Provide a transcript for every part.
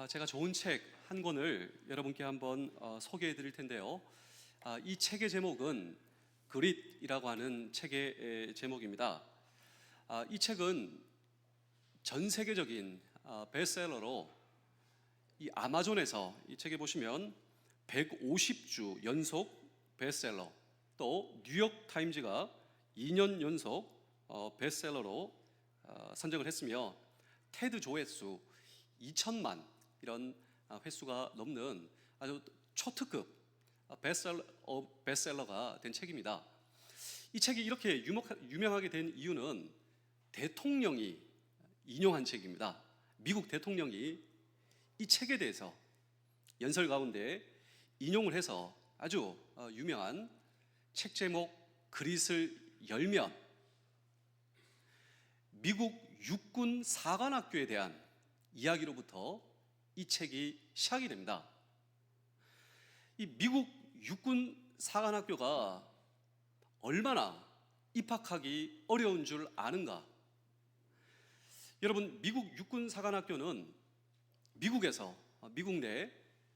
제가 좋은 책 한 권을 여러분께 한번 소개해 드릴 텐데요. 이 책의 제목은 그릿이라고 하는 책의 제목입니다. 이 책은 전 세계적인 베스트셀러로 이 아마존에서 이 책에 보시면 150주 연속 베스트셀러, 또 뉴욕 타임즈가 2년 연속 베스트셀러로 선정을 했으며 테드 조회수 2천만 이런 횟수가 넘는 아주 초특급 베스트셀러가 된 책입니다. 이 책이 이렇게 유명하게 된 이유는 대통령이 인용한 책입니다. 미국 대통령이 이 책에 대해서 연설 가운데 인용을 해서 아주 유명한 책 제목 그릿을 열면 미국 육군 사관학교에 대한 이야기로부터 이 책이 시작이 됩니다. 이 미국 육군 사관학교가 얼마나 입학하기 어려운 줄 아는가? 여러분, 미국 육군 사관학교는 미국에서 미국 내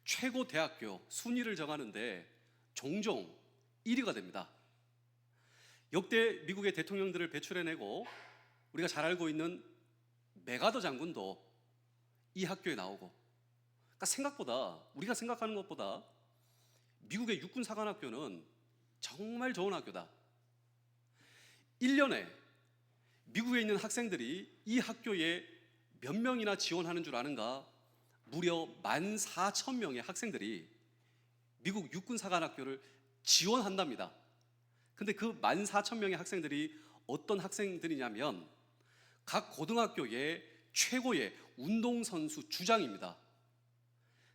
최고 대학교 순위를 정하는데 종종 1위가 됩니다. 역대 미국의 대통령들을 배출해내고 우리가 잘 알고 있는 맥아더 장군도 이 학교에 나오고, 그러니까 생각보다, 우리가 생각하는 것보다 미국의 육군사관학교는 정말 좋은 학교다. 1년에 미국에 있는 학생들이 이 학교에 몇 명이나 지원하는 줄 아는가? 무려 14,000명의 학생들이 미국 육군사관학교를 지원한답니다. 근데 그 14,000명의 학생들이 어떤 학생들이냐면 각 고등학교의 최고의 운동선수 주장입니다.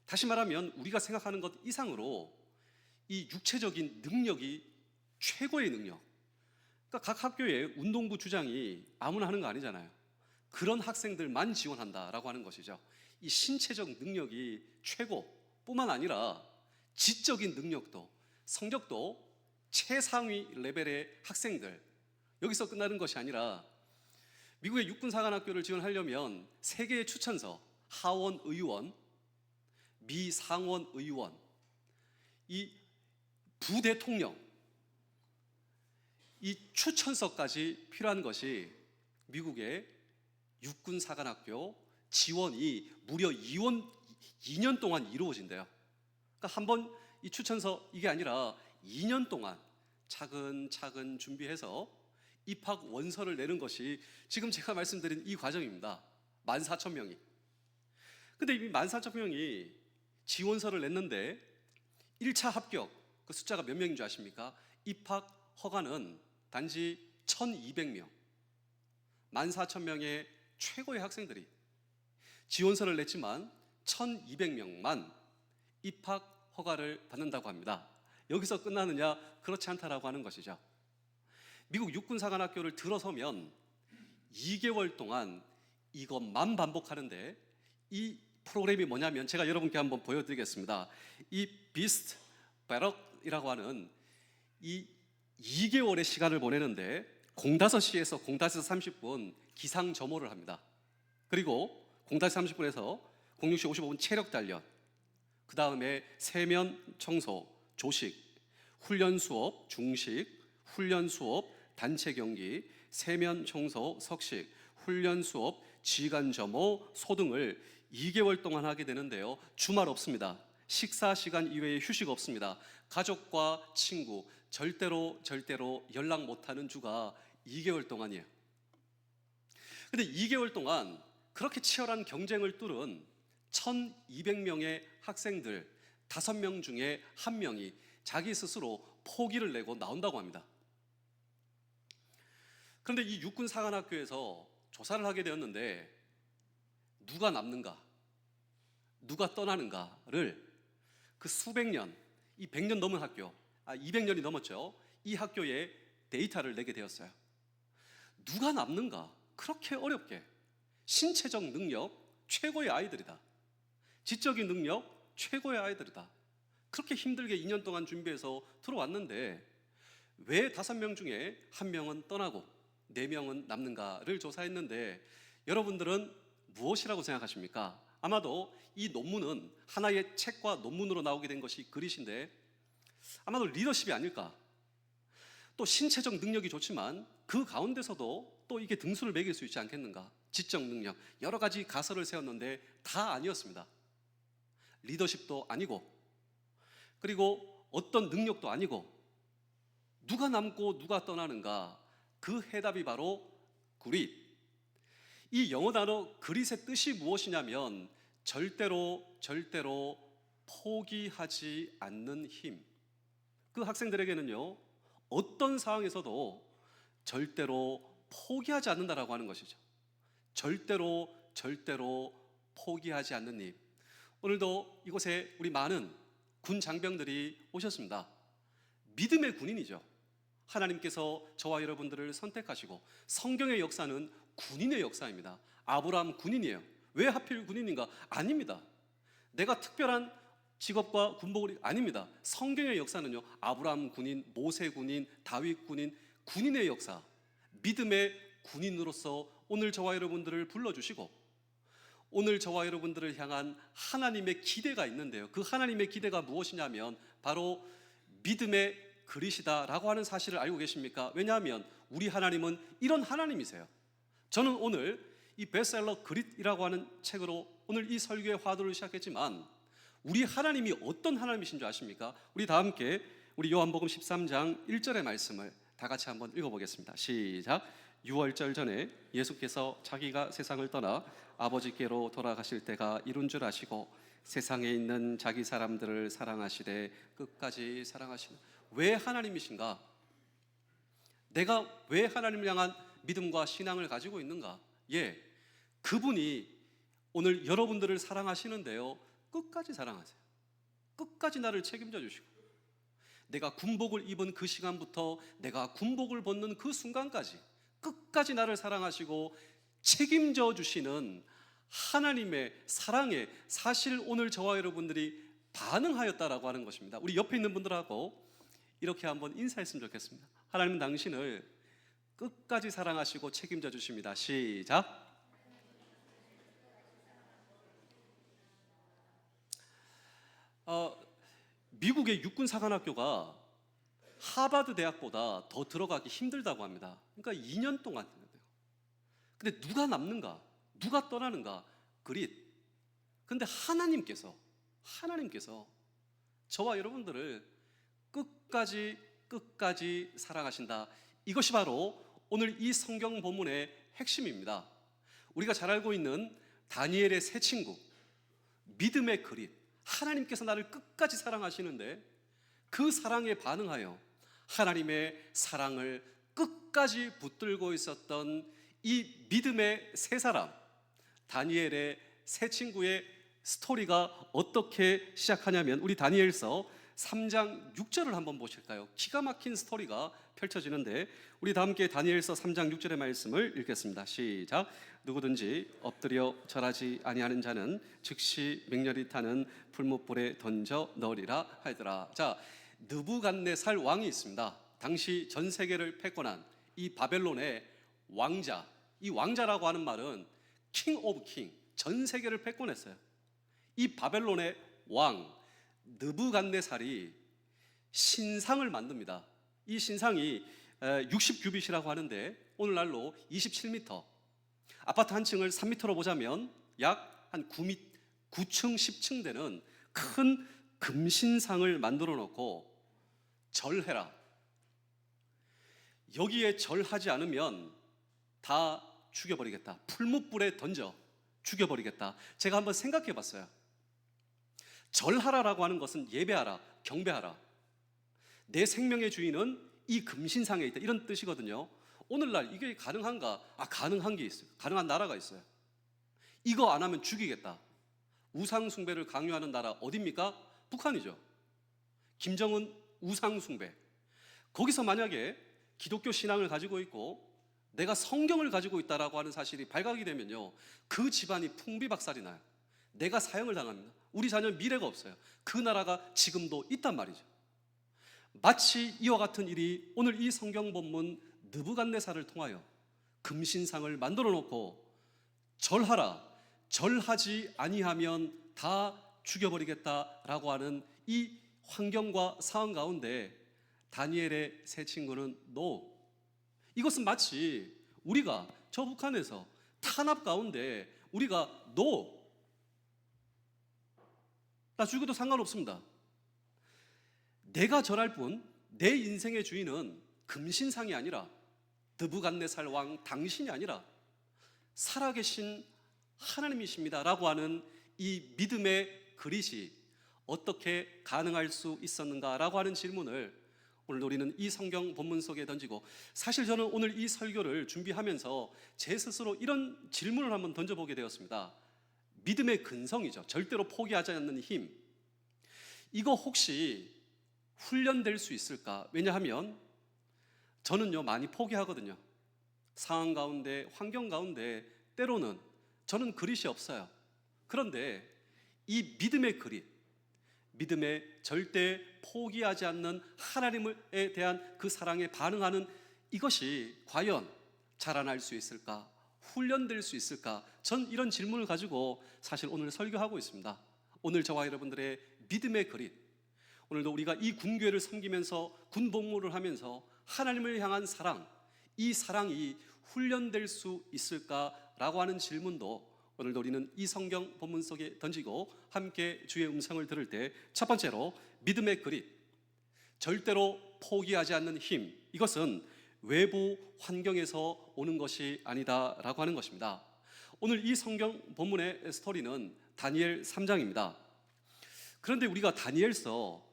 다시 말하면 우리가 생각하는 것 이상으로 이 육체적인 능력이 최고의 능력. 그러니까 각 학교의 운동부 주장이 아무나 하는 거 아니잖아요. 그런 학생들만 지원한다라고 하는 것이죠. 이 신체적 능력이 최고뿐만 아니라 지적인 능력도, 성적도 최상위 레벨의 학생들, 여기서 끝나는 것이 아니라 미국의 육군사관학교를 지원하려면 세계의 추천서, 하원 의원, 미 상원 의원, 이 부대통령, 이 추천서까지 필요한 것이 미국의 육군사관학교 지원이 무려 2년 동안 이루어진대요. 그러니까 한 번 이 추천서 이게 아니라 2년 동안 차근차근 준비해서 입학 원서를 내는 것이 지금 제가 말씀드린 이 과정입니다. 14,000명이. 근데 이 14,000명이 지원서를 냈는데 1차 합격, 그 숫자가 몇 명인 줄 아십니까? 입학 허가는 단지 1,200명. 14,000명의 최고의 학생들이 지원서를 냈지만 1,200명만 입학 허가를 받는다고 합니다. 여기서 끝나느냐? 그렇지 않다라고 하는 것이죠. 미국 육군사관학교를 들어서면 2개월 동안 이것만 반복하는데, 이 프로그램이 뭐냐면 제가 여러분께 한번 보여드리겠습니다. 이 비스트 배럭이라고 하는 이 2개월의 시간을 보내는데 05시에서 05시 30분 기상 점호를 합니다. 그리고 05시 30분에서 06시 55분 체력 단련, 그 다음에 세면 청소, 조식, 훈련 수업, 중식, 훈련 수업, 단체 경기, 세면 청소, 석식, 훈련 수업, 지휘관 점호, 소등을 2개월 동안 하게 되는데요. 주말 없습니다. 식사 시간 이외에 휴식 없습니다. 가족과 친구 절대로 연락 못하는 주가 2개월 동안이에요. 근데 2개월 동안 그렇게 치열한 경쟁을 뚫은 1,200명의 학생들 5명 중에 1명이 자기 스스로 포기를 내고 나온다고 합니다. 그런데 이 육군사관학교에서 조사를 하게 되었는데 누가 남는가, 누가 떠나는가를 그 수백 년, 이 100년 넘은 학교, 200년이 넘었죠. 이 학교에 데이터를 내게 되었어요. 누가 남는가? 그렇게 어렵게 신체적 능력 최고의 아이들이다. 지적인 능력 최고의 아이들이다. 그렇게 힘들게 2년 동안 준비해서 들어왔는데 왜 5명 중에 1명은 떠나고 4명은 남는가를 조사했는데 여러분들은 무엇이라고 생각하십니까? 아마도 이 논문은 하나의 책과 논문으로 나오게 된 것이 그릿인데 아마도 리더십이 아닐까. 또 신체적 능력이 좋지만 그 가운데서도 또 이게 등수를 매길 수 있지 않겠는가. 지적 능력, 여러 가지 가설을 세웠는데 다 아니었습니다. 리더십도 아니고, 그리고 어떤 능력도 아니고, 누가 남고 누가 떠나는가. 그 해답이 바로 그릿. 이 영어 단어 그릿의 뜻이 무엇이냐면 절대로 포기하지 않는 힘. 그 학생들에게는요, 어떤 상황에서도 절대로 포기하지 않는다라고 하는 것이죠. 절대로 포기하지 않는 힘. 오늘도 이곳에 우리 많은 군 장병들이 오셨습니다. 믿음의 군인이죠. 하나님께서 저와 여러분들을 선택하시고, 성경의 역사는 군인의 역사입니다. 아브라함 군인이에요. 왜 하필 군인인가? 아닙니다. 내가 특별한 직업과 군복을 아닙니다. 성경의 역사는요, 아브라함 군인, 모세 군인, 다윗 군인, 군인의 역사, 믿음의 군인으로서 오늘 저와 여러분들을 불러주시고, 오늘 저와 여러분들을 향한 하나님의 기대가 있는데요, 그 하나님의 기대가 무엇이냐면 바로 믿음의 그릿이다라고 하는 사실을 알고 계십니까? 왜냐하면 우리 하나님은 이런 하나님이세요. 저는 오늘 이 베스트셀러 그릿이라고 하는 책으로 오늘 이 설교의 화두를 시작했지만, 우리 하나님이 어떤 하나님이신 줄 아십니까? 우리 다 함께 우리 요한복음 13장 1절의 말씀을 다 같이 한번 읽어보겠습니다. 시작. 유월절 전에 예수께서 자기가 세상을 떠나 아버지께로 돌아가실 때가 이룬 줄 아시고 세상에 있는 자기 사람들을 사랑하시되 끝까지 사랑하시는. 왜 하나님이신가? 내가 왜 하나님을 향한 믿음과 신앙을 가지고 있는가? 예, 그분이 오늘 여러분들을 사랑하시는데요, 끝까지 사랑하세요. 끝까지 나를 책임져 주시고, 내가 군복을 입은 그 시간부터 내가 군복을 벗는 그 순간까지 끝까지 나를 사랑하시고 책임져 주시는 하나님의 사랑에 사실 오늘 저와 여러분들이 반응하였다라고 하는 것입니다. 우리 옆에 있는 분들하고 이렇게 한번 인사했으면 좋겠습니다. 하나님은 당신을 끝까지 사랑하시고 책임져 주십니다. 시작. 미국의 육군사관학교가 하버드 대학보다 더 들어가기 힘들다고 합니다. 그러니까 2년 동안 했는데요. 근데 누가 남는가? 누가 떠나는가? 그릿. 근데 하나님께서 저와 여러분들을 끝까지 사랑하신다. 이것이 바로 오늘 이 성경 본문의 핵심입니다. 우리가 잘 알고 있는 다니엘의 세 친구, 믿음의 그릿. 하나님께서 나를 끝까지 사랑하시는데 그 사랑에 반응하여 하나님의 사랑을 끝까지 붙들고 있었던 이 믿음의 세 사람, 다니엘의 세 친구의 스토리가 어떻게 시작하냐면 우리 다니엘서 3장 6절을 한번 보실까요? 기가 막힌 스토리가 펼쳐지는데 우리 다 함께 다니엘서 3장 6절의 말씀을 읽겠습니다. 시작. 누구든지 엎드려 절하지 아니하는 자는 즉시 맹렬히 타는 풀무불에 던져 넣으리라 하더라. 자, 느부갓네살 왕이 있습니다. 당시 전 세계를 패권한 이 바벨론의 왕자. 이 왕자라고 하는 말은 king of king, 전 세계를 패권했어요. 이 바벨론의 왕 느부갓네살이 신상을 만듭니다. 이 신상이 60규빗이라고 하는데 오늘날로 27m, 아파트 한 층을 3m로 보자면 약 한 9층 10층 되는 큰 금신상을 만들어 놓고 절해라. 여기에 절하지 않으면 다 죽여버리겠다. 풀무불에 던져 죽여버리겠다. 제가 한번 생각해 봤어요. 절하라라고 하는 것은 예배하라, 경배하라. 내 생명의 주인은 이 금신상에 있다, 이런 뜻이거든요. 오늘날 이게 가능한가? 가능한 게 있어요. 가능한 나라가 있어요. 이거 안 하면 죽이겠다. 우상 숭배를 강요하는 나라 어디입니까? 북한이죠. 김정은 우상 숭배. 거기서 만약에 기독교 신앙을 가지고 있고 내가 성경을 가지고 있다라고 하는 사실이 발각이 되면요, 그 집안이 풍비박살이 나요. 내가 사형을 당합니다. 우리 자녀는 미래가 없어요. 그 나라가 지금도 있단 말이죠. 마치 이와 같은 일이 오늘 이 성경 본문 느부갓네살을 통하여 금신상을 만들어 놓고 절하라, 절하지 아니하면 다 죽여버리겠다라고 하는 이 환경과 상황 가운데 다니엘의 세 친구는 NO. 이것은 마치 우리가 저 북한에서 탄압 가운데 우리가 NO. 나 죽어도 상관없습니다. 내가 절할 뿐 내 인생의 주인은 금신상이 아니라 느부갓네살 왕 당신이 아니라 살아계신 하나님이십니다 라고 하는 이 믿음의 그릿이 어떻게 가능할 수 있었는가라고 하는 질문을 오늘 우리는 이 성경 본문 속에 던지고, 사실 저는 오늘 이 설교를 준비하면서 제 스스로 이런 질문을 한번 던져보게 되었습니다. 믿음의 근성이죠. 절대로 포기하지 않는 힘. 이거 혹시 훈련될 수 있을까? 왜냐하면 저는요 많이 포기하거든요. 상황 가운데, 환경 가운데 때로는 저는 그릿이 없어요. 그런데 이 믿음의 그릿, 믿음의 절대 포기하지 않는 하나님에 대한 그 사랑에 반응하는 이것이 과연 자라날 수 있을까? 훈련될 수 있을까? 전 이런 질문을 가지고 사실 오늘 설교하고 있습니다. 오늘 저와 여러분들의 믿음의 그릿, 오늘도 우리가 이 군교회를 섬기면서 군복무를 하면서 하나님을 향한 사랑, 이 사랑이 훈련될 수 있을까라고 하는 질문도 오늘도 우리는 이 성경 본문 속에 던지고 함께 주의 음성을 들을 때 첫 번째로 믿음의 그릿, 절대로 포기하지 않는 힘, 이것은 외부 환경에서 오는 것이 아니다라고 하는 것입니다. 오늘 이 성경 본문의 스토리는 다니엘 3장입니다. 그런데 우리가 다니엘서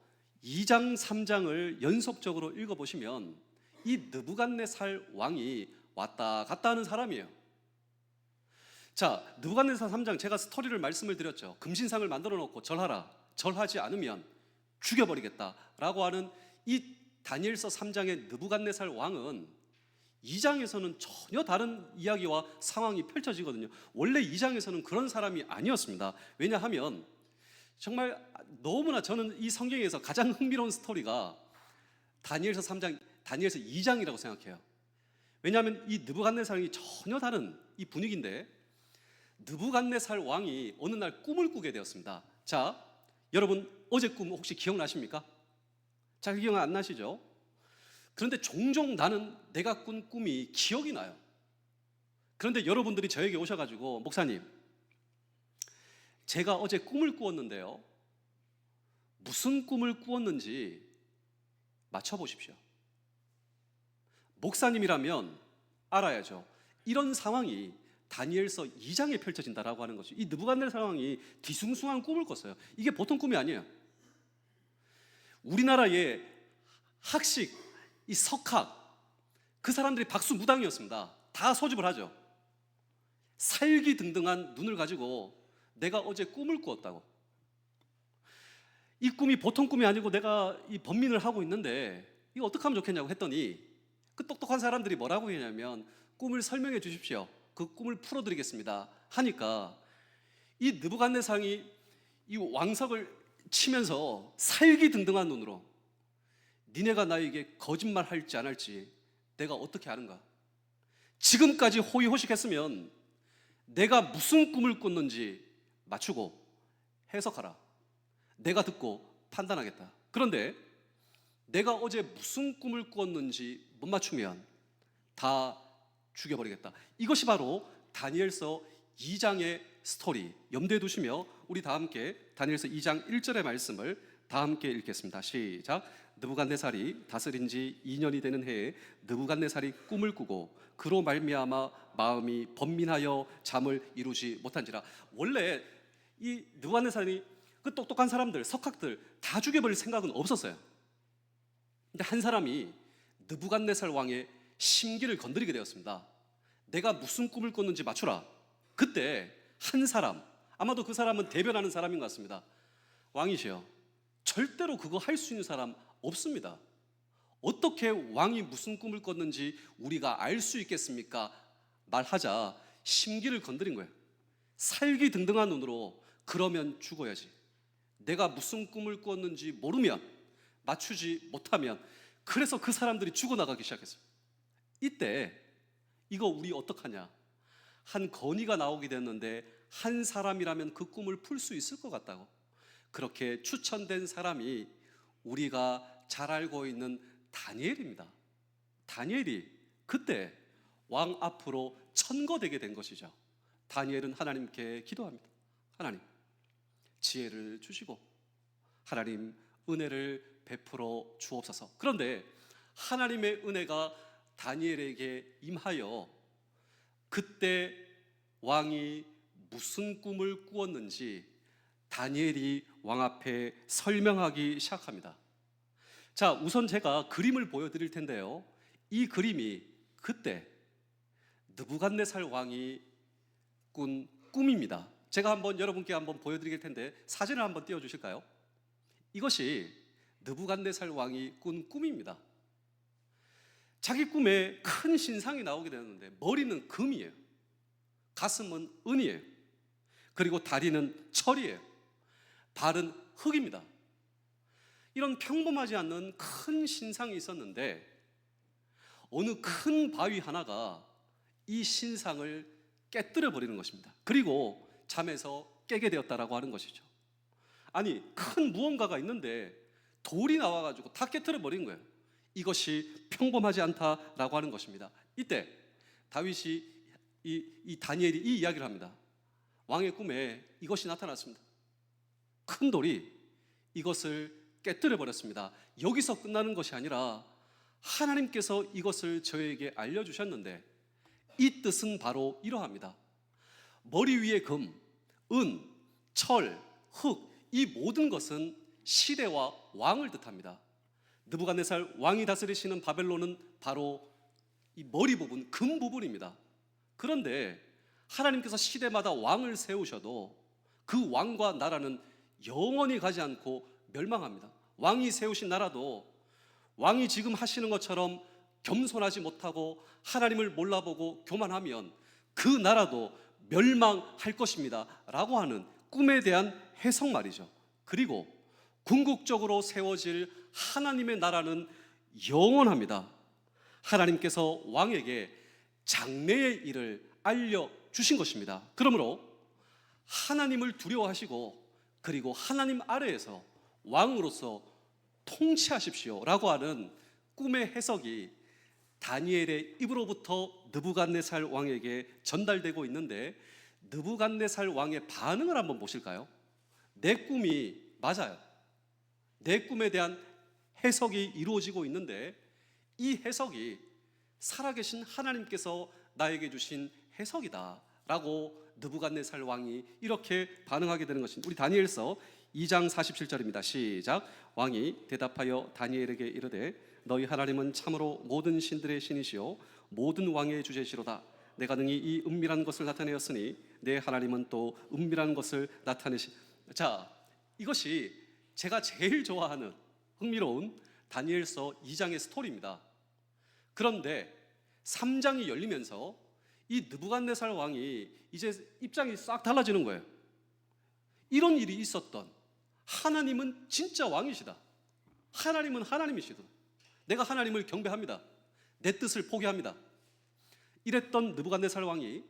2장 3장을 연속적으로 읽어보시면 이 느부갓네살 왕이 왔다 갔다 하는 사람이에요. 자, 느부갓네살 3장 제가 스토리를 말씀을 드렸죠. 금신상을 만들어 놓고 절하라, 절하지 않으면 죽여버리겠다라고 하는 이 다니엘서 3장의 느부갓네살 왕은 2장에서는 전혀 다른 이야기와 상황이 펼쳐지거든요. 원래 2장에서는 그런 사람이 아니었습니다. 왜냐하면 정말 너무나 저는 이 성경에서 가장 흥미로운 스토리가 다니엘서 3장, 다니엘서 2장이라고 생각해요. 왜냐하면 이 느부갓네살이 전혀 다른 이 분위기인데, 느부갓네살 왕이 어느 날 꿈을 꾸게 되었습니다. 자, 여러분 어제 꿈 혹시 기억나십니까? 잘 기억 안 나시죠? 그런데 종종 나는 내가 꾼 꿈이 기억이 나요. 그런데 여러분들이 저에게 오셔가지고, 목사님, 제가 어제 꿈을 꾸었는데요, 무슨 꿈을 꾸었는지 맞춰보십시오. 목사님이라면 알아야죠. 이런 상황이 다니엘서 2장에 펼쳐진다라고 하는 것이, 이 느부갓네살 상황이 뒤숭숭한 꿈을 꿨어요. 이게 보통 꿈이 아니에요. 우리나라의 학식, 이 석학, 그 사람들이 박수무당이었습니다. 다 소집을 하죠. 살기등등한 눈을 가지고 내가 어제 꿈을 꾸었다고. 이 꿈이 보통 꿈이 아니고 내가 이 번민을 하고 있는데 이거 어떻게 하면 좋겠냐고 했더니 그 똑똑한 사람들이 뭐라고 했냐면, 꿈을 설명해 주십시오. 그 꿈을 풀어드리겠습니다 하니까 이 느부갓네살이 이 왕석을 치면서 살기등등한 눈으로, 니네가 나에게 거짓말할지 안 할지 내가 어떻게 아는가? 지금까지 호의호식했으면 내가 무슨 꿈을 꿨는지 맞추고 해석하라. 내가 듣고 판단하겠다. 그런데 내가 어제 무슨 꿈을 꾸었는지 못 맞추면 다 죽여버리겠다. 이것이 바로 다니엘서 2장의 스토리. 염두에 두시며 우리 다 함께 다니엘서 2장 1절의 말씀을 다 함께 읽겠습니다. 시작. 느부갓네살이 다스린 지 2년이 되는 해에 느부갓네살이 꿈을 꾸고 그로 말미암아 마음이 번민하여 잠을 이루지 못한지라. 원래 이 느부갓네살이 그 똑똑한 사람들, 석학들 다 죽여버릴 생각은 없었어요. 근데 한 사람이 느부갓네살 왕의 심기를 건드리게 되었습니다. 내가 무슨 꿈을 꿨는지 맞추라. 그때 한 사람, 아마도 그 사람은 대변하는 사람인 것 같습니다. 왕이시여, 절대로 그거 할 수 있는 사람 없습니다. 어떻게 왕이 무슨 꿈을 꿨는지 우리가 알 수 있겠습니까? 말하자 심기를 건드린 거예요. 살기등등한 눈으로, 그러면 죽어야지. 내가 무슨 꿈을 꾸었는지 모르면, 맞추지 못하면. 그래서 그 사람들이 죽어나가기 시작했어요. 이때 이거 우리 어떡하냐? 한 건의가 나오게 됐는데 한 사람이라면 그 꿈을 풀 수 있을 것 같다고. 그렇게 추천된 사람이 우리가 잘 알고 있는 다니엘입니다. 다니엘이 그때 왕 앞으로 천거되게 된 것이죠. 다니엘은 하나님께 기도합니다. 하나님, 지혜를 주시고 하나님, 은혜를 베풀어 주옵소서. 그런데 하나님의 은혜가 다니엘에게 임하여 그때 왕이 무슨 꿈을 꾸었는지 다니엘이 왕 앞에 설명하기 시작합니다. 자, 우선 제가 그림을 보여드릴 텐데요, 이 그림이 그때 느부갓네살 왕이 꾼 꿈입니다. 제가 여러분께 한번 보여드릴 텐데 사진을 한번 띄워주실까요? 이것이 느부갓네살 왕이 꾼 꿈입니다. 자기 꿈에 큰 신상이 나오게 되는데 머리는 금이에요. 가슴은 은이에요. 그리고 다리는 철이에요. 발은 흙입니다. 이런 평범하지 않는 큰 신상이 있었는데 어느 큰 바위 하나가 이 신상을 깨뜨려 버리는 것입니다. 그리고 잠에서 깨게 되었다라고 하는 것이죠. 아니, 큰 무언가가 있는데 돌이 나와가지고 다 깨뜨려 버린 거예요. 이것이 평범하지 않다라고 하는 것입니다. 이때 다윗이 이 다니엘이 이 이야기를 합니다. 왕의 꿈에 이것이 나타났습니다. 큰 돌이 이것을 깨뜨려 버렸습니다. 여기서 끝나는 것이 아니라 하나님께서 이것을 저에게 알려주셨는데 이 뜻은 바로 이러합니다. 머리 위에 금, 은, 철, 흙, 이 모든 것은 시대와 왕을 뜻합니다. 느부갓네살 왕이 다스리시는 바벨론은 바로 이 머리 부분, 금 부분입니다. 그런데 하나님께서 시대마다 왕을 세우셔도 그 왕과 나라는 영원히 가지 않고 멸망합니다. 왕이 세우신 나라도 왕이 지금 하시는 것처럼 겸손하지 못하고 하나님을 몰라보고 교만하면 그 나라도 멸망할 것입니다 라고 하는 꿈에 대한 해석 말이죠. 그리고 궁극적으로 세워질 하나님의 나라는 영원합니다. 하나님께서 왕에게 장래의 일을 알려주신 것입니다. 그러므로 하나님을 두려워하시고 그리고 하나님 아래에서 왕으로서 통치하십시오 라고 하는 꿈의 해석이 다니엘의 입으로부터 느부갓네살 왕에게 전달되고 있는데 느부갓네살 왕의 반응을 한번 보실까요? 내 꿈이 맞아요. 내 꿈에 대한 해석이 이루어지고 있는데 이 해석이 살아계신 하나님께서 나에게 주신 해석이다 라고 느부갓네살 왕이 이렇게 반응하게 되는 것입니다. 우리 다니엘서 2장 47절입니다. 시작. 왕이 대답하여 다니엘에게 이르되 너희 하나님은 참으로 모든 신들의 신이시요 모든 왕의 주제시로다. 내가 능히 이 은밀한 것을 나타내었으니 내 하나님은 또 은밀한 것을 나타내시. 자, 이것이 제가 제일 좋아하는 흥미로운 다니엘서 2장의 스토리입니다. 그런데 3장이 열리면서 이 느부갓네살 왕이 이제 입장이 싹 달라지는 거예요. 이런 일이 있었던 하나님은 진짜 왕이시다. 하나님은 하나님이시다. 내가 하나님을 경배합니다. 내 뜻을 포기합니다. 이랬던 느부갓네살 왕이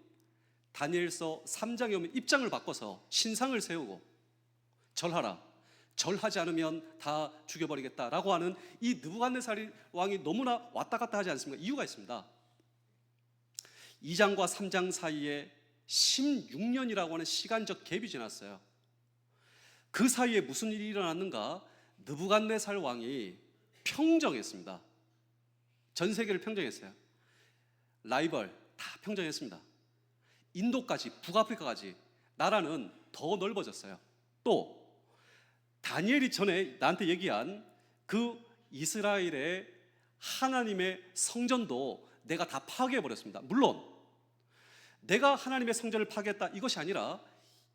다니엘서 3장에 오면 입장을 바꿔서 신상을 세우고 절하라, 절하지 않으면 다 죽여버리겠다라고 하는 이 느부갓네살 왕이 너무나 왔다 갔다 하지 않습니까? 이유가 있습니다. 2장과 3장 사이에 16년이라고 하는 시간적 갭이 지났어요. 그 사이에 무슨 일이 일어났는가? 느부갓네살 왕이 평정했습니다. 전 세계를 평정했어요. 라이벌 다 평정했습니다. 인도까지, 북아프리카까지 나라는 더 넓어졌어요. 또 다니엘이 전에 나한테 얘기한 그 이스라엘의 하나님의 성전도 내가 다 파괴해버렸습니다. 물론 내가 하나님의 성전을 파괴했다 이것이 아니라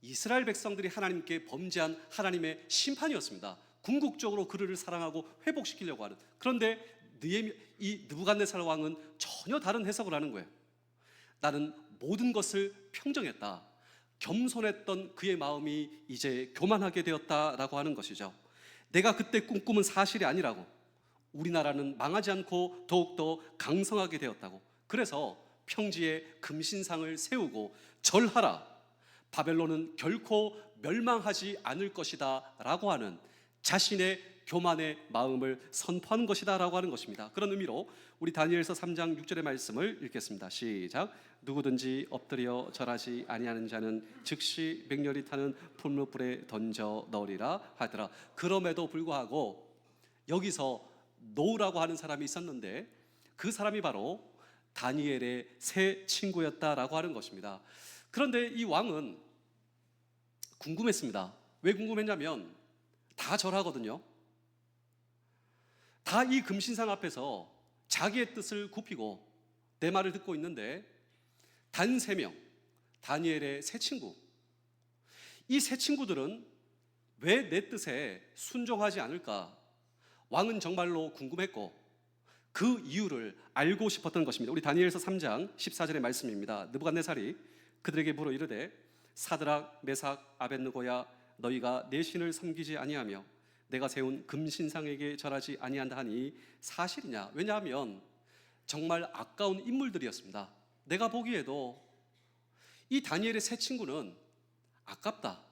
이스라엘 백성들이 하나님께 범죄한 하나님의 심판이었습니다. 궁극적으로 그들을 사랑하고 회복시키려고 하는. 그런데 이 느부갓네살 왕은 전혀 다른 해석을 하는 거예요. 나는 모든 것을 평정했다. 겸손했던 그의 마음이 이제 교만하게 되었다라고 하는 것이죠. 내가 그때 꿈꾸은 사실이 아니라고. 우리나라는 망하지 않고 더욱더 강성하게 되었다고. 그래서 평지에 금신상을 세우고 절하라, 바벨론은 결코 멸망하지 않을 것이다 라고 하는 자신의 교만의 마음을 선포하는 것이다 라고 하는 것입니다. 그런 의미로 우리 다니엘서 3장 6절의 말씀을 읽겠습니다. 시작. 누구든지 엎드려 절하지 아니하는 자는 즉시 맹렬히 타는 풀무불에 던져 넣으리라 하더라. 그럼에도 불구하고 여기서 노우라고 하는 사람이 있었는데 그 사람이 바로 다니엘의 새 친구였다라고 하는 것입니다. 그런데 이 왕은 궁금했습니다. 왜 궁금했냐면 다 절하거든요. 다 이 금신상 앞에서 자기의 뜻을 굽히고 내 말을 듣고 있는데 단 3명, 다니엘의 새 친구, 이 새 친구들은 왜 내 뜻에 순종하지 않을까? 왕은 정말로 궁금했고 그 이유를 알고 싶었던 것입니다. 우리 다니엘서 3장 14절의 말씀입니다. 느부갓네살이 그들에게 물어 이르되 사드락 메삭 아벳느고야 너희가 내 신을 섬기지 아니하며 내가 세운 금신상에게 절하지 아니한다 하니 사실이냐? 왜냐하면 정말 아까운 인물들이었습니다. 내가 보기에도 이 다니엘의 새 친구는 아깝다.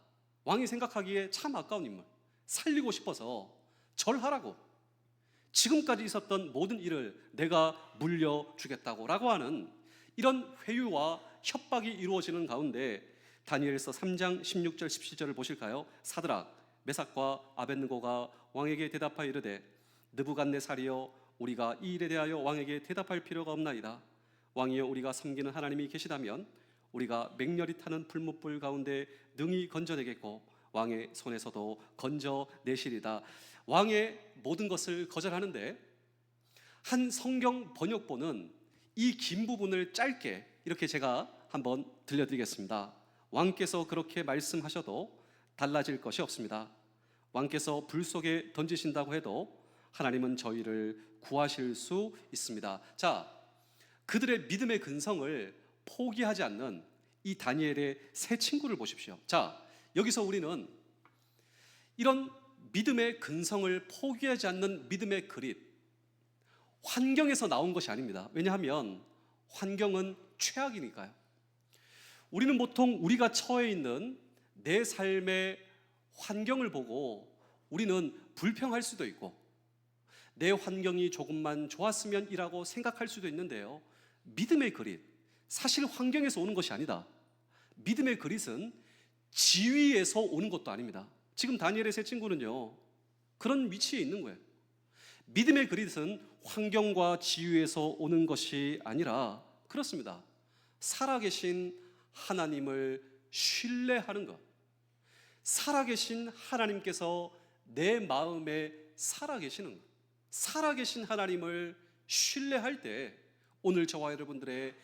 왕이 생각하기에 참 아까운 인물, 살리고 싶어서 절하라고, 지금까지 있었던 모든 일을 내가 물려주겠다고 라고 하는 이런 회유와 협박이 이루어지는 가운데 다니엘서 3장 16절 17절을 보실까요? 사드락 메삭과 아벳느고가 왕에게 대답하여 이르되 느부갓네살이여 우리가 이 일에 대하여 왕에게 대답할 필요가 없나이다. 왕이여 우리가 섬기는 하나님이 계시다면 우리가 맹렬히 타는 풀무불 가운데 능히 건져내겠고 왕의 손에서도 건져내시리다. 왕의 모든 것을 거절하는데 한 성경 번역본은 이 긴 부분을 짧게 이렇게 제가 한번 들려드리겠습니다. 왕께서 그렇게 말씀하셔도 달라질 것이 없습니다. 왕께서 불 속에 던지신다고 해도 하나님은 저희를 구하실 수 있습니다. 자, 그들의 믿음의 근성을 포기하지 않는 이 다니엘의 새 친구를 보십시오. 자, 여기서 우리는 이런 믿음의 근성을 포기하지 않는 믿음의 그릿, 환경에서 나온 것이 아닙니다. 왜냐하면 환경은 최악이니까요. 우리는 보통 우리가 처해 있는 내 삶의 환경을 보고 우리는 불평할 수도 있고 내 환경이 조금만 좋았으면 이라고 생각할 수도 있는데요, 믿음의 그릿, 사실 환경에서 오는 것이 아니다. 믿음의 그릿은 지위에서 오는 것도 아닙니다. 지금 다니엘의 새 친구는요, 그런 위치에 있는 거예요. 믿음의 그릿은 환경과 지위에서 오는 것이 아니라 그렇습니다. 살아계신 하나님을 신뢰하는 것. 살아계신 하나님께서 내 마음에 살아계시는 것. 살아계신 하나님을 신뢰할 때 오늘 저와 여러분들의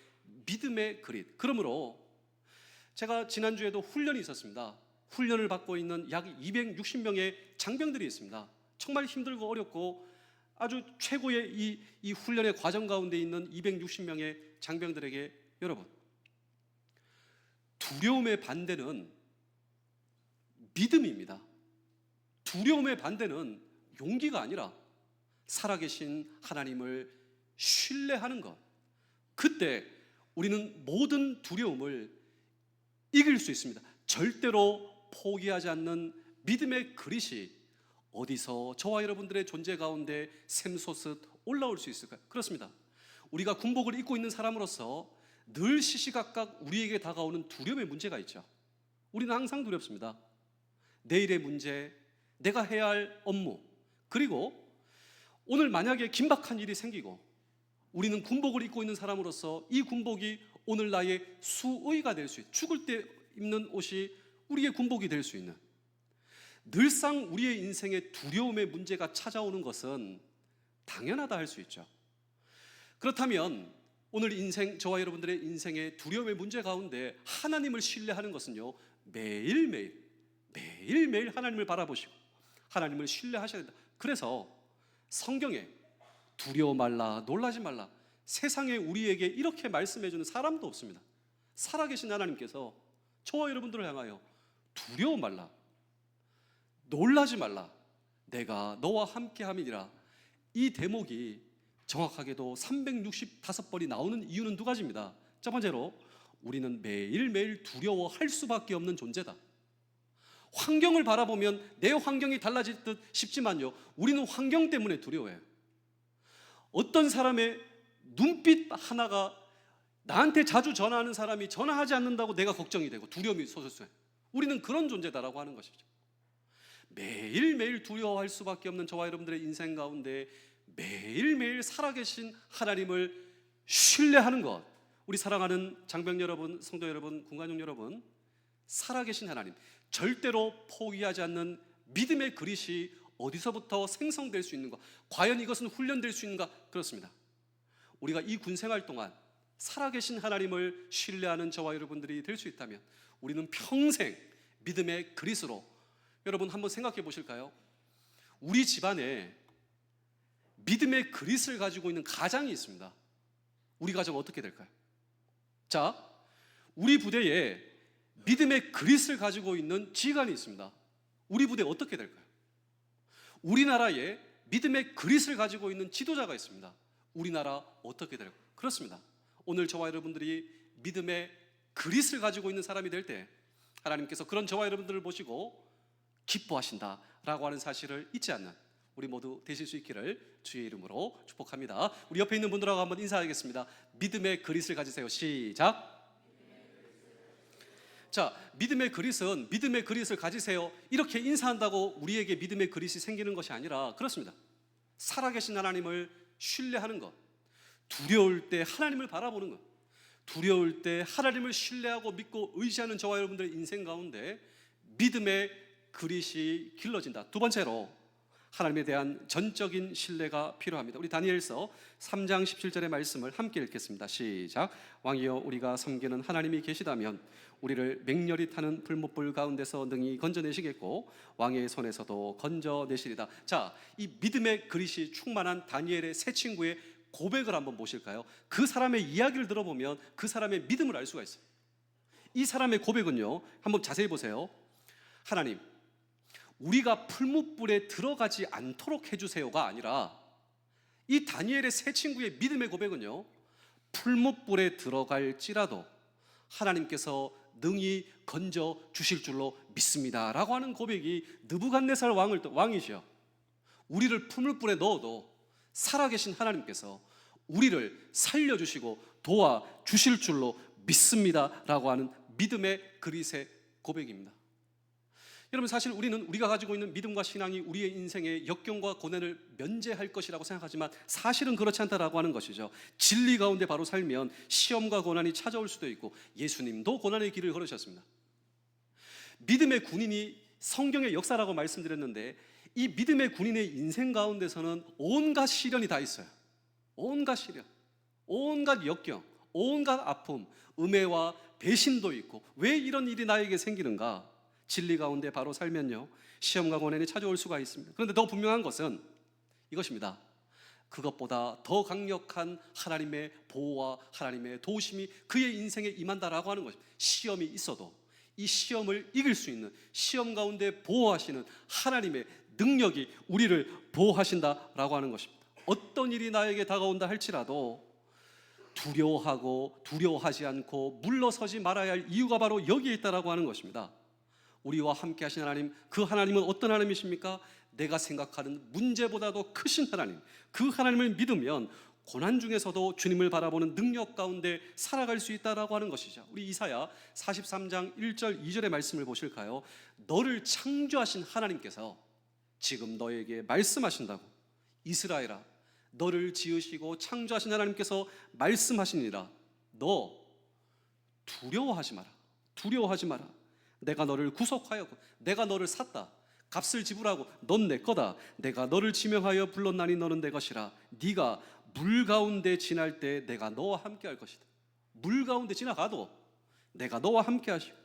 믿음의 그릿. 그러므로 제가 지난주에도 훈련이 있었습니다. 훈련을 받고 있는 약 260명의 장병들이 있습니다. 정말 힘들고 어렵고 아주 최고의 이 훈련의 과정 가운데 있는 260명의 장병들에게 여러분, 두려움의 반대는 믿음입니다. 두려움의 반대는 용기가 아니라 살아계신 하나님을 신뢰하는 것. 그때 우리는 모든 두려움을 이길 수 있습니다. 절대로 포기하지 않는 믿음의 그릿이 어디서 저와 여러분들의 존재 가운데 샘솟듯 올라올 수 있을까요? 그렇습니다. 우리가 군복을 입고 있는 사람으로서 늘 시시각각 우리에게 다가오는 두려움의 문제가 있죠. 우리는 항상 두렵습니다. 내일의 문제, 내가 해야 할 업무, 그리고 오늘 만약에 긴박한 일이 생기고 우리는 군복을 입고 있는 사람으로서 이 군복이 오늘 나의 수의가 될 수 있는, 죽을 때 입는 옷이 우리의 군복이 될 수 있는, 늘상 우리의 인생에 두려움의 문제가 찾아오는 것은 당연하다 할 수 있죠. 그렇다면 오늘 인생, 저와 여러분들의 인생의 두려움의 문제 가운데 하나님을 신뢰하는 것은요, 매일매일 하나님을 바라보시고 하나님을 신뢰하셔야 된다. 그래서 성경에 두려워 말라, 놀라지 말라, 세상에 우리에게 이렇게 말씀해 주는 사람도 없습니다. 살아계신 하나님께서 저와 여러분들을 향하여 두려워 말라, 놀라지 말라, 내가 너와 함께함이니라. 이 대목이 정확하게도 365번이 나오는 이유는 두 가지입니다. 첫 번째로 우리는 매일매일 두려워할 수밖에 없는 존재다. 환경을 바라보면 내 환경이 달라질 듯 싶지만요, 우리는 환경 때문에 두려워해요. 어떤 사람의 눈빛 하나가 나한테 자주 전화하는 사람이 전화하지 않는다고 내가 걱정이 되고 두려움이 솟아서요. 우리는 그런 존재다라고 하는 것이죠. 매일매일 두려워할 수밖에 없는 저와 여러분들의 인생 가운데 매일매일 살아계신 하나님을 신뢰하는 것, 우리 사랑하는 장병 여러분, 성도 여러분, 군관용 여러분, 살아계신 하나님, 절대로 포기하지 않는 믿음의 그릇이 어디서부터 생성될 수 있는가? 과연 이것은 훈련될 수 있는가? 그렇습니다. 우리가 이 군생활 동안 살아계신 하나님을 신뢰하는 저와 여러분들이 될 수 있다면 우리는 평생 믿음의 그릇으로, 여러분 한번 생각해 보실까요? 우리 집안에 믿음의 그릇을 가지고 있는 가장이 있습니다. 우리 가정 어떻게 될까요? 자, 우리 부대에 믿음의 그릇을 가지고 있는 지휘관이 있습니다. 우리 부대 어떻게 될까요? 우리나라에 믿음의 그릇을 가지고 있는 지도자가 있습니다. 우리나라 어떻게 될까요? 그렇습니다. 오늘 저와 여러분들이 믿음의 그릇을 가지고 있는 사람이 될 때 하나님께서 그런 저와 여러분들을 보시고 기뻐하신다라고 하는 사실을 잊지 않는 우리 모두 되실 수 있기를 주의 이름으로 축복합니다. 우리 옆에 있는 분들하고 한번 인사하겠습니다. 믿음의 그릇을 가지세요. 시작. 자, 믿음의 그릇은 믿음의 그릇을 가지세요, 이렇게 인사한다고 우리에게 믿음의 그릇이 생기는 것이 아니라, 그렇습니다, 살아계신 하나님을 신뢰하는 것, 두려울 때 하나님을 바라보는 것, 두려울 때 하나님을 신뢰하고 믿고 의지하는 저와 여러분들의 인생 가운데 믿음의 그릇이 길러진다. 두 번째로 하나님에 대한 전적인 신뢰가 필요합니다. 우리 다니엘서 3장 17절의 말씀을 함께 읽겠습니다. 시작. 왕이여, 우리가 섬기는 하나님이 계시다면 우리를 맹렬히 타는 불못불 가운데서 능히 건져내시겠고 왕의 손에서도 건져내시리다. 자, 이 믿음의 그릇이 충만한 다니엘의 세 친구의 고백을 한번 보실까요? 그 사람의 이야기를 들어보면 그 사람의 믿음을 알 수가 있어요. 이 사람의 고백은요, 한번 자세히 보세요. 하나님, 우리가 풀무불에 들어가지 않도록 해주세요가 아니라, 이 다니엘의 세 친구의 믿음의 고백은요, 풀무불에 들어갈지라도 하나님께서 능히 건져 주실 줄로 믿습니다 라고 하는 고백이 느부갓네살 왕이죠. 우리를 풀무불에 넣어도 살아계신 하나님께서 우리를 살려주시고 도와주실 줄로 믿습니다 라고 하는 믿음의 그릇의 고백입니다. 여러분, 사실 우리가 가지고 있는 믿음과 신앙이 우리의 인생의 역경과 고난을 면제할 것이라고 생각하지만 사실은 그렇지 않다라고 하는 것이죠. 진리 가운데 바로 살면 시험과 고난이 찾아올 수도 있고, 예수님도 고난의 길을 걸으셨습니다. 믿음의 군인이 성경의 역사라고 말씀드렸는데, 이 믿음의 군인의 인생 가운데서는 온갖 시련이 다 있어요. 온갖 시련, 온갖 역경, 온갖 아픔, 음해와 배신도 있고, 왜 이런 일이 나에게 생기는가? 진리 가운데 바로 살면요, 시험과 고난이 찾아올 수가 있습니다. 그런데 더 분명한 것은 이것입니다. 그것보다 더 강력한 하나님의 보호와 하나님의 도우심이 그의 인생에 임한다라고 하는 것입니다. 시험이 있어도 이 시험을 이길 수 있는, 시험 가운데 보호하시는 하나님의 능력이 우리를 보호하신다라고 하는 것입니다. 어떤 일이 나에게 다가온다 할지라도 두려워하고 두려워하지 않고 물러서지 말아야 할 이유가 바로 여기에 있다라고 하는 것입니다. 우리와 함께 하신 하나님, 그 하나님은 어떤 하나님이십니까? 내가 생각하는 문제보다도 크신 하나님, 그 하나님을 믿으면 고난 중에서도 주님을 바라보는 능력 가운데 살아갈 수 있다라고 하는 것이죠. 우리 이사야 43장 1절 2절의 말씀을 보실까요? 너를 창조하신 하나님께서 지금 너에게 말씀하신다고. 이스라엘아, 너를 지으시고 창조하신 하나님께서 말씀하시니라. 너 두려워하지 마라. 두려워하지 마라. 내가 너를 구속하였고 내가 너를 샀다. 값을 지불하고 넌 내 거다. 내가 너를 지명하여 불렀나니 너는 내 것이라. 네가 물 가운데 지날 때 내가 너와 함께 할 것이다. 물 가운데 지나가도 내가 너와 함께 하시고,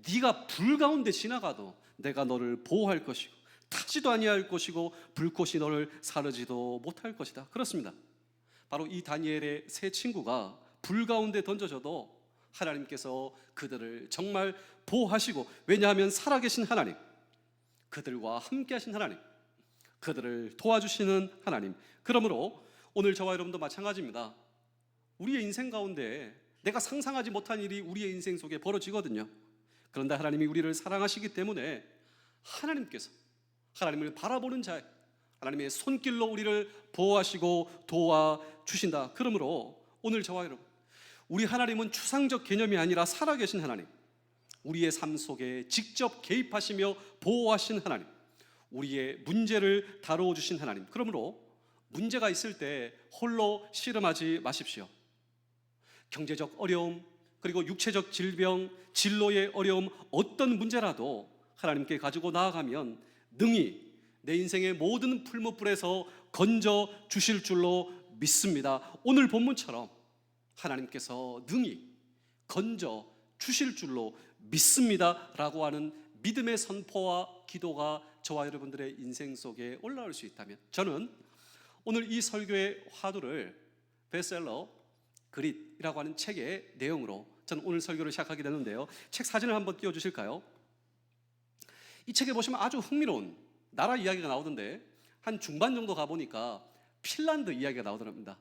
네가 불 가운데 지나가도 내가 너를 보호할 것이고, 타지도 아니할 것이고 불꽃이 너를 사르지도 못할 것이다. 그렇습니다. 바로 이 다니엘의 세 친구가 불 가운데 던져져도 하나님께서 그들을 정말 보호하시고, 왜냐하면 살아계신 하나님, 그들과 함께 하신 하나님, 그들을 도와주시는 하나님. 그러므로 오늘 저와 여러분도 마찬가지입니다. 우리의 인생 가운데 내가 상상하지 못한 일이 우리의 인생 속에 벌어지거든요. 그런데 하나님이 우리를 사랑하시기 때문에 하나님께서 하나님을 바라보는 자, 하나님의 손길로 우리를 보호하시고 도와주신다. 그러므로 오늘 저와 여러분, 우리 하나님은 추상적 개념이 아니라 살아계신 하나님, 우리의 삶 속에 직접 개입하시며 보호하신 하나님, 우리의 문제를 다루어 주신 하나님. 그러므로 문제가 있을 때 홀로 씨름하지 마십시오. 경제적 어려움, 그리고 육체적 질병, 진로의 어려움, 어떤 문제라도 하나님께 가지고 나아가면 능히 내 인생의 모든 풀무불에서 건져 주실 줄로 믿습니다. 오늘 본문처럼 하나님께서 능히 건져 주실 줄로 믿습니다 라고 하는 믿음의 선포와 기도가 저와 여러분들의 인생 속에 올라올 수 있다면, 저는 오늘 이 설교의 화두를 베스트셀러 그릿이라고 하는 책의 내용으로 저는 오늘 설교를 시작하게 되는데요, 책 사진을 한번 띄워주실까요? 이 책에 보시면 아주 흥미로운 나라 이야기가 나오던데, 한 중반 정도 가보니까 핀란드 이야기가 나오더랍니다.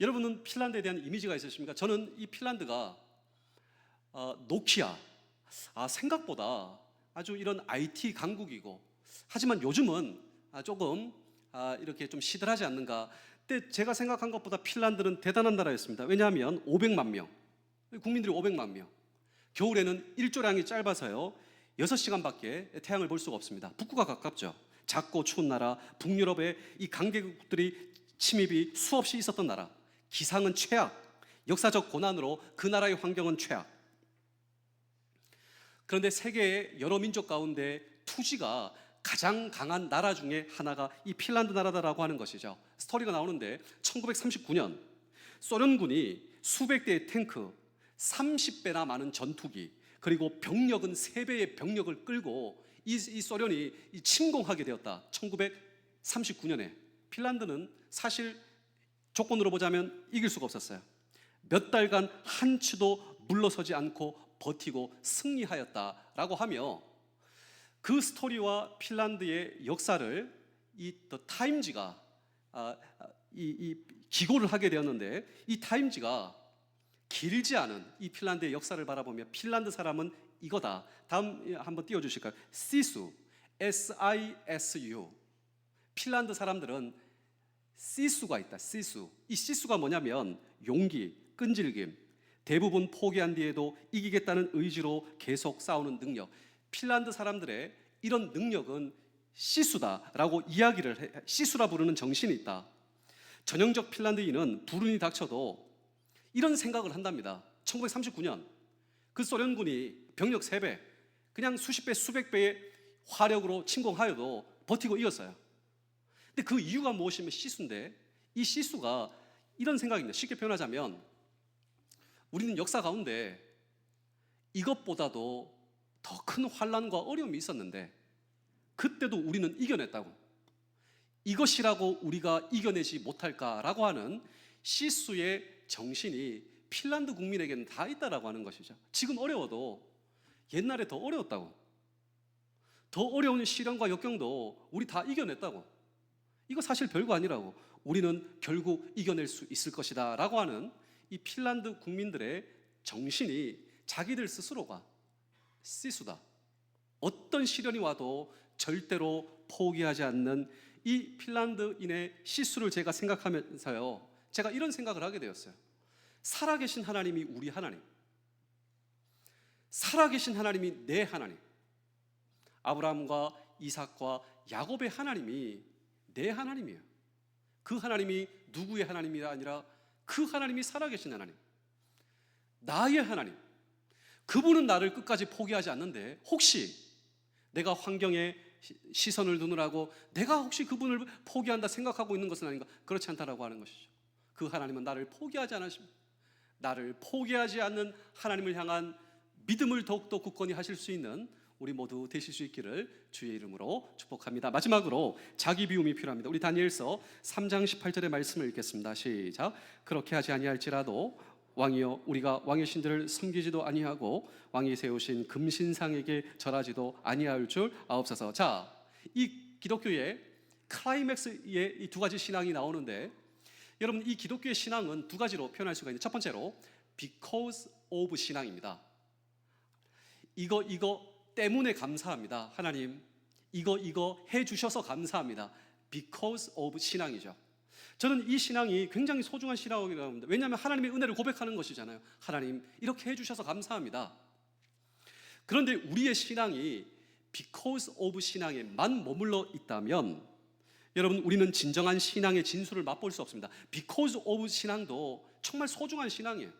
여러분은 핀란드에 대한 이미지가 있으십니까? 저는 이 핀란드가 노키아, 생각보다 아주 이런 IT 강국이고, 하지만 요즘은 조금 이렇게 좀 시들하지 않는가. 근데 제가 생각한 것보다 핀란드는 대단한 나라였습니다. 왜냐하면 500만 명, 국민들이 500만 명, 겨울에는 일조량이 짧아서요 6시간밖에 태양을 볼 수가 없습니다. 북극과 가깝죠. 작고 추운 나라, 북유럽의 이 강대국들이 침입이 수없이 있었던 나라, 기상은 최악, 역사적 고난으로 그 나라의 환경은 최악. 그런데 세계의 여러 민족 가운데 투지가 가장 강한 나라 중에 하나가 이 핀란드 나라다라고 하는 것이죠. 스토리가 나오는데 1939년 소련군이 수백 대의 탱크, 30배나 많은 전투기, 그리고 병력은 3배의 병력을 끌고 이 소련이 침공하게 되었다. 1939년에 핀란드는 사실 조건으로 보자면 이길 수가 없었어요. 몇 달간 한 치도 물러서지 않고 버티고 승리하였다라고 하며, 그 스토리와 핀란드의 역사를 이 더 타임지가 기고를 하게 되었는데, 이 타임지가 길지 않은 이 핀란드의 역사를 바라보며 핀란드 사람은 이거다. 다음 한번 띄워주실까요? 시수, SISU. 핀란드 사람들은 시수가 있다. 시수. 이 시수가 뭐냐면 용기, 끈질김, 대부분 포기한 뒤에도 이기겠다는 의지로 계속 싸우는 능력. 핀란드 사람들의 이런 능력은 시수다라고 이야기를 해. 시수라 부르는 정신이 있다. 전형적 핀란드인은 불운이 닥쳐도 이런 생각을 한답니다. 1939년 그 소련군이 병력 3배, 그냥 수십 배, 수백 배의 화력으로 침공하여도 버티고 이겼어요. 근데 그 이유가 무엇이면 시수인데, 이 시수가 이런 생각입니다. 쉽게 표현하자면 우리는 역사 가운데 이것보다도 더 큰 환난과 어려움이 있었는데 그때도 우리는 이겨냈다고, 이것이라고 우리가 이겨내지 못할까라고 하는 시수의 정신이 핀란드 국민에게는 다 있다라고 하는 것이죠. 지금 어려워도 옛날에 더 어려웠다고, 더 어려운 시련과 역경도 우리 다 이겨냈다고, 이거 사실 별거 아니라고, 우리는 결국 이겨낼 수 있을 것이다 라고 하는 이 핀란드 국민들의 정신이 자기들 스스로가 시수다, 어떤 시련이 와도 절대로 포기하지 않는 이 핀란드인의 시수를 제가 생각하면서요, 제가 이런 생각을 하게 되었어요. 살아계신 하나님이 우리 하나님, 살아계신 하나님이 내 하나님, 아브라함과 이삭과 야곱의 하나님이 내 하나님이에요. 그 하나님이 누구의 하나님이 아니라 그 하나님이 살아계신 하나님, 나의 하나님. 그분은 나를 끝까지 포기하지 않는데, 혹시 내가 환경에 시선을 두느라고 내가 혹시 그분을 포기한다 생각하고 있는 것은 아닌가? 그렇지 않다라고 하는 것이죠. 그 하나님은 나를 포기하지 않으십니다. 나를 포기하지 않는 하나님을 향한 믿음을 더욱더 굳건히 하실 수 있는 우리 모두 되실 수 있기를 주의 이름으로 축복합니다. 마지막으로 자기 비움이 필요합니다. 우리 다니엘서 3장 18절의 말씀을 읽겠습니다. 시작. 그렇게 하지 아니할지라도 왕이여 우리가 왕의 신들을 섬기지도 아니하고 왕이 세우신 금신상에게 절하지도 아니할 줄 아옵소서. 자, 이 기독교의 클라이맥스의 이 두 가지 신앙이 나오는데, 여러분 이 기독교의 신앙은 두 가지로 표현할 수가 있는데, 첫 번째로 because of 신앙입니다. 이거 때문에 감사합니다. 하나님, 이거 해주셔서 감사합니다. because of 신앙이죠. 저는 이 신앙이 굉장히 소중한 신앙이라고 합니다. 왜냐하면 하나님의 은혜를 고백하는 것이잖아요. 하나님, 이렇게 해주셔서 감사합니다. 그런데 우리의 신앙이 because of 신앙에만 머물러 있다면 여러분, 우리는 진정한 신앙의 진수를 맛볼 수 없습니다. because of 신앙도 정말 소중한 신앙이에요.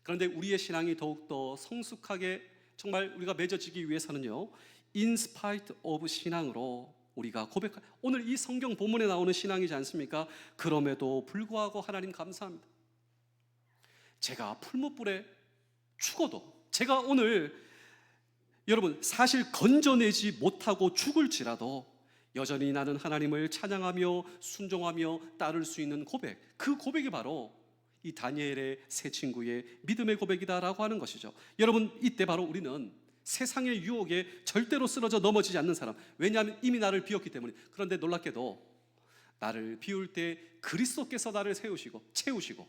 그런데 우리의 신앙이 더욱더 성숙하게 정말 우리가 맺어지기 위해서는요, in spite of 신앙으로 우리가 고백할, 오늘 이 성경 본문에 나오는 신앙이지 않습니까? 그럼에도 불구하고 하나님 감사합니다. 제가 풀무불에 죽어도, 제가 오늘 여러분 사실 건져내지 못하고 죽을지라도 여전히 나는 하나님을 찬양하며 순종하며 따를 수 있는 고백, 그 고백이 바로 이 다니엘의 세 친구의 믿음의 고백이다라고 하는 것이죠. 여러분, 이때 바로 우리는 세상의 유혹에 절대로 쓰러져 넘어지지 않는 사람, 왜냐하면 이미 나를 비웠기 때문에. 그런데 놀랍게도 나를 비울 때 그리스도께서 나를 세우시고 채우시고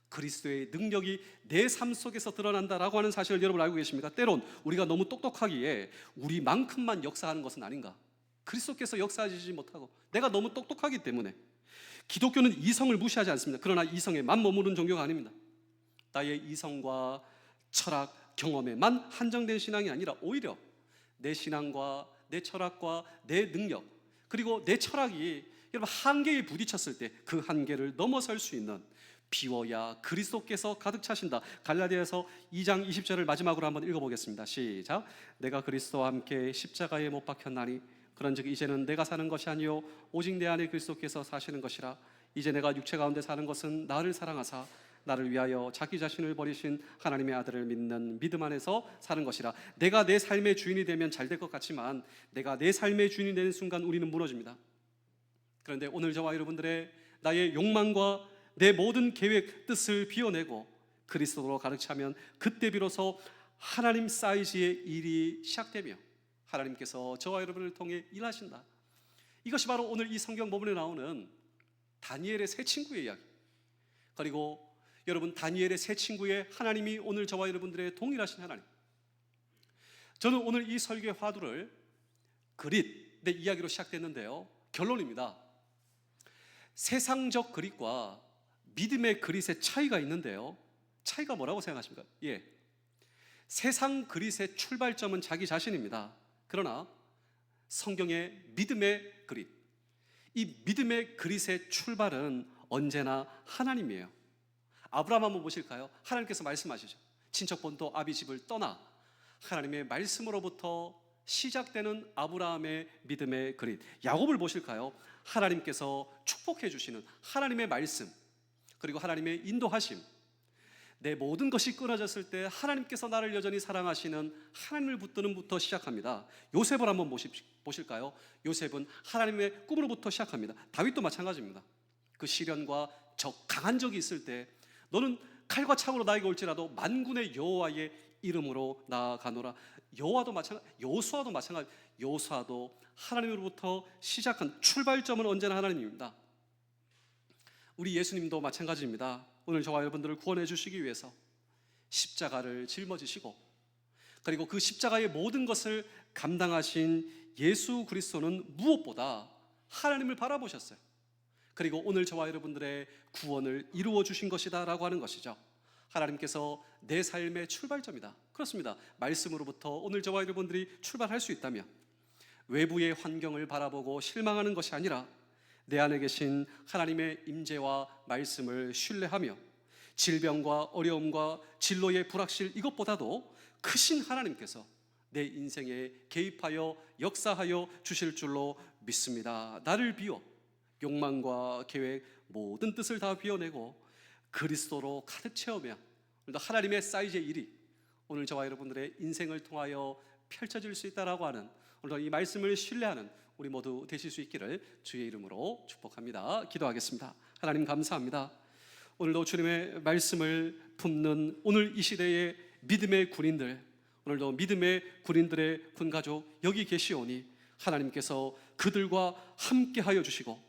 그리스도의 능력이 내 삶 속에서 드러난다라고 하는 사실을 여러분 알고 계십니까? 때론 우리가 너무 똑똑하기에 우리만큼만 역사하는 것은 아닌가? 그리스도께서 역사하지 못하고 내가 너무 똑똑하기 때문에. 기독교는 이성을 무시하지 않습니다. 그러나 이성에만 머무는 종교가 아닙니다. 나의 이성과 철학, 경험에만 한정된 신앙이 아니라 오히려 내 신앙과 내 철학과 내 능력, 그리고 내 철학이 여러분 한계에 부딪혔을 때 그 한계를 넘어설 수 있는, 비워야 그리스도께서 가득 차신다. 갈라디아서 2장 20절을 마지막으로 한번 읽어보겠습니다. 시작. 내가 그리스도와 함께 십자가에 못 박혔나니 그런즉 이제는 내가 사는 것이 아니요 오직 내 안에 그리스도께서 사시는 것이라. 이제 내가 육체 가운데 사는 것은 나를 사랑하사 나를 위하여 자기 자신을 버리신 하나님의 아들을 믿는 믿음 안에서 사는 것이라. 내가 내 삶의 주인이 되면 잘 될 것 같지만 내가 내 삶의 주인이 되는 순간 우리는 무너집니다. 그런데 오늘 저와 여러분들의 나의 욕망과 내 모든 계획, 뜻을 비워내고 그리스도로 가득 차면 그때 비로소 하나님 사이즈의 일이 시작되며 하나님께서 저와 여러분을 통해 일하신다. 이것이 바로 오늘 이 성경 본문에 나오는 다니엘의 세 친구의 이야기, 그리고 여러분 다니엘의 세 친구의 하나님이 오늘 저와 여러분들의 동일하신 하나님. 저는 오늘 이 설교의 화두를 그릿의 이야기로 시작됐는데요, 결론입니다. 세상적 그릿과 믿음의 그릿의 차이가 있는데요, 차이가 뭐라고 생각하십니까? 세상 그릿의 출발점은 자기 자신입니다. 그러나 성경의 믿음의 그릿, 이 믿음의 그릿의 출발은 언제나 하나님이에요. 아브라함 한번 보실까요? 하나님께서 말씀하시죠. 친척 본토 아비 집을 떠나. 하나님의 말씀으로부터 시작되는 아브라함의 믿음의 그릿. 야곱을 보실까요? 하나님께서 축복해 주시는 하나님의 말씀, 그리고 하나님의 인도하심. 내 모든 것이 끊어졌을 때 하나님께서 나를 여전히 사랑하시는 하나님을 붙드는 부터 시작합니다. 요셉을 한번 보실까요? 요셉은 하나님의 꿈으로부터 시작합니다. 다윗도 마찬가지입니다. 그 시련과 강한 적이 있을 때 너는 칼과 창으로 나에게 올지라도 만군의 여호와의 이름으로 나아가노라. 여호와도 마찬가지, 여호수아도 마찬가지. 여호수아도 하나님으로부터 시작한 출발점은 언제나 하나님입니다. 우리 예수님도 마찬가지입니다. 오늘 저와 여러분들을 구원해 주시기 위해서 십자가를 짊어지시고, 그리고 그 십자가의 모든 것을 감당하신 예수 그리스도는 무엇보다 하나님을 바라보셨어요. 그리고 오늘 저와 여러분들의 구원을 이루어 주신 것이다 라고 하는 것이죠. 하나님께서 내 삶의 출발점이다. 그렇습니다. 말씀으로부터 오늘 저와 여러분들이 출발할 수 있다면 외부의 환경을 바라보고 실망하는 것이 아니라 내 안에 계신 하나님의 임재와 말씀을 신뢰하며 질병과 어려움과 진로의 불확실, 이것보다도 크신 하나님께서 내 인생에 개입하여 역사하여 주실 줄로 믿습니다. 나를 비워 욕망과 계획, 모든 뜻을 다 비워내고 그리스도로 가득 채우며 오늘도 하나님의 사이즈의 일이 오늘 저와 여러분들의 인생을 통하여 펼쳐질 수 있다라고 하는, 오늘 이 말씀을 신뢰하는 우리 모두 되실 수 있기를 주의 이름으로 축복합니다. 기도하겠습니다. 하나님 감사합니다. 오늘도 주님의 말씀을 품는 오늘 이 시대의 믿음의 군인들, 오늘도 믿음의 군인들의 군가족 여기 계시오니 하나님께서 그들과 함께하여 주시고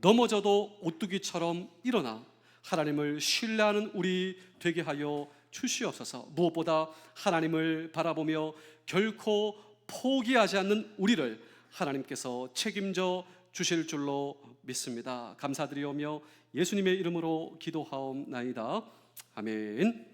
넘어져도 오뚜기처럼 일어나 하나님을 신뢰하는 우리 되게 하여 주시옵소서. 무엇보다 하나님을 바라보며 결코 포기하지 않는 우리를 하나님께서 책임져 주실 줄로 믿습니다. 감사드리오며 예수님의 이름으로 기도하옵나이다. 아멘.